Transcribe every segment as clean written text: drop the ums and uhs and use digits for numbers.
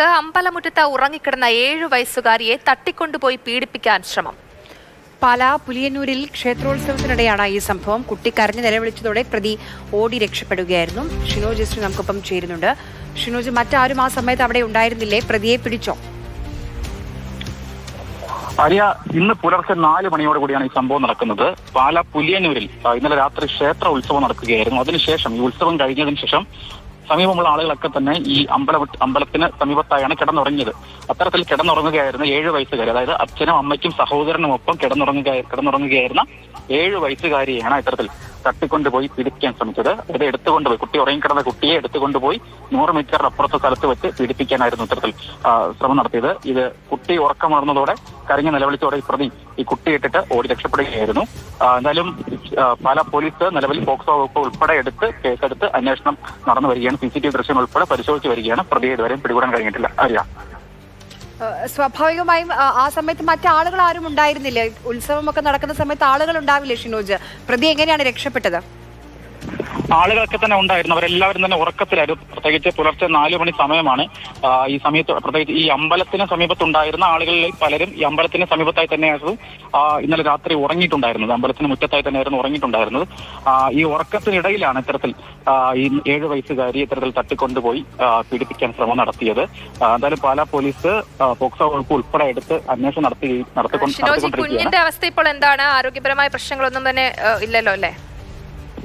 അമ്പലമുറ്റത്ത് ഉറങ്ങിക്കിടന്ന 7 വയസ്സുകാരിയെ തട്ടിക്കൊണ്ടുപോയി പീഡിപ്പിക്കാൻ ശ്രമം. പാലാ പുലിയന്നൂരിൽ ക്ഷേത്രോത്സവത്തിനിടെയാണ് ഈ സംഭവം. കുട്ടി കരഞ്ഞ് നിലവിളിച്ചതോടെ പ്രതി ഓടി രക്ഷപ്പെടുകയായിരുന്നു. ഷിനോജ് എസ് നമുക്കൊപ്പം ചേരുന്നുണ്ട്. ഷിനോജ്, മറ്റാരും ആ സമയത്ത് അവിടെ ഉണ്ടായിരുന്നില്ലേ? പ്രതിയെ പിടിച്ചോ? ആര്യ, ഇന്ന് പുലർച്ചെ 4 മണിയോട് കൂടിയാണ് ഈ സംഭവം നടക്കുന്നത്. പാലാ പുലിയന്നൂരിൽ ഇന്നലെ രാത്രി ക്ഷേത്ര ഉത്സവം നടക്കുകയായിരുന്നു. അതിനുശേഷം ഈ ഉത്സവം കഴിഞ്ഞതിന് ശേഷം സമീപമുള്ള ആളുകളൊക്കെ തന്നെ ഈ അമ്പലത്തിന് സമീപത്തായാണ് കിടന്നുറങ്ങിയത്. അത്തരത്തിൽ കിടന്നുറങ്ങുകയായിരുന്ന 7 വയസ്സുകാരി, അതായത് അച്ഛനും അമ്മയ്ക്കും സഹോദരനുമൊപ്പം കിടന്നുറങ്ങുകയായിരുന്ന 7 വയസ്സുകാരിയാണ് ഇത്തരത്തിൽ തട്ടിക്കൊണ്ടുപോയി പീഡിപ്പിക്കാൻ ശ്രമിച്ചത്. അത് എടുത്തുകൊണ്ടുപോയി, കുട്ടി ഉറങ്ങിക്കിടന്ന കുട്ടിയെ എടുത്തുകൊണ്ടുപോയി 100 മീറ്റർ അപ്പുറത്തെ സ്ഥലത്ത് വെച്ച് പീഡിപ്പിക്കാനായിരുന്നു ഇത്തരത്തിൽ ശ്രമം നടത്തിയത്. ഇത് കുട്ടി ഉറക്കമുണർന്നതോടെ കരഞ്ഞ് നിലവിളിച്ചതോടെ ഈ പ്രതി ഈ കുട്ടിയെ ഇട്ടിട്ട് ഓടി രക്ഷപ്പെടുകയായിരുന്നു. എന്തായാലും പാലാ പോലീസ് നിലവിൽ പോക്സോ വകുപ്പ് ഉൾപ്പെടെ കേസെടുത്ത് അന്വേഷണം നടന്നു വരികയാണ്. CCTV ദൃശ്യങ്ങൾ ഉൾപ്പെടെ പരിശോധിച്ച് വരികയാണ്. പ്രതിയെ ഇതുവരെയും പിടികൂടാൻ കഴിഞ്ഞിട്ടില്ല. അറിയാം, സ്വാഭാവികമായും ആ സമയത്ത് മറ്റാളുകൾ ആരും ഉണ്ടായിരുന്നില്ലേ? ഉത്സവമൊക്കെ നടക്കുന്ന സമയത്ത് ആളുകൾ ഉണ്ടാവില്ലേ ഷിനോജ്? പ്രതി എങ്ങനെയാണ് രക്ഷപ്പെട്ടത്? ആളുകളൊക്കെ തന്നെ ഉണ്ടായിരുന്നു. അവരെല്ലാവരും തന്നെ ഉറക്കത്തിലായിരുന്നു. പ്രത്യേകിച്ച് പുലർച്ചെ 4 മണി സമയമാണ്. ഈ സമയത്ത് പ്രത്യേകിച്ച് ഈ അമ്പലത്തിന് സമീപത്തുണ്ടായിരുന്ന ആളുകളിൽ പലരും ഈ അമ്പലത്തിന് സമീപത്തായി തന്നെയായിരുന്നു ഇന്നലെ രാത്രി ഉറങ്ങിയിട്ടുണ്ടായിരുന്നത്. അമ്പലത്തിന് മുറ്റത്തായി തന്നെയായിരുന്നു ഉറങ്ങിയിട്ടുണ്ടായിരുന്നത്. ഈ ഉറക്കത്തിനിടയിലാണ് ഇത്തരത്തിൽ ഈ 7 വയസ്സുകാരി ഇത്തരത്തിൽ തട്ടിക്കൊണ്ടുപോയി പീഡിപ്പിക്കാൻ ശ്രമം നടത്തിയത്. എന്തായാലും പാലാ പോലീസ് പോക്സോ വകുപ്പ് ഉൾപ്പെടെ എടുത്ത് അന്വേഷണം നടത്തിക്കൊണ്ടിരിക്കുകയാണ്. കുഞ്ഞിന്റെ അവസ്ഥ ഇപ്പോൾ എന്താണ്? ആരോഗ്യപരമായ പ്രശ്നങ്ങളൊന്നും തന്നെ ഇല്ലല്ലോ അല്ലേ?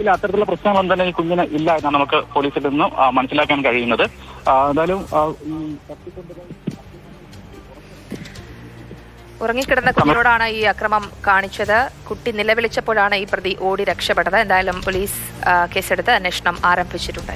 ഇല്ല, അത്തരത്തിലുള്ള പ്രശ്നങ്ങളൊന്നും തന്നെ ഈ കുഞ്ഞിന് ഇല്ല എന്നാണ് നമുക്ക് പോലീസിൽ നിന്ന് മനസ്സിലാക്കാൻ കഴിയുന്നത്. എന്തായാലും ഉറങ്ങിക്കിടന്ന കുഞ്ഞിനോടാണ് ഈ അക്രമം കാണിച്ചത്. കുട്ടി നിലവിളിച്ചപ്പോഴാണ് ഈ പ്രതി ഓടി രക്ഷപ്പെട്ടത്. എന്തായാലും പോലീസ് കേസെടുത്ത് അന്വേഷണം ആരംഭിച്ചിട്ടുണ്ട്.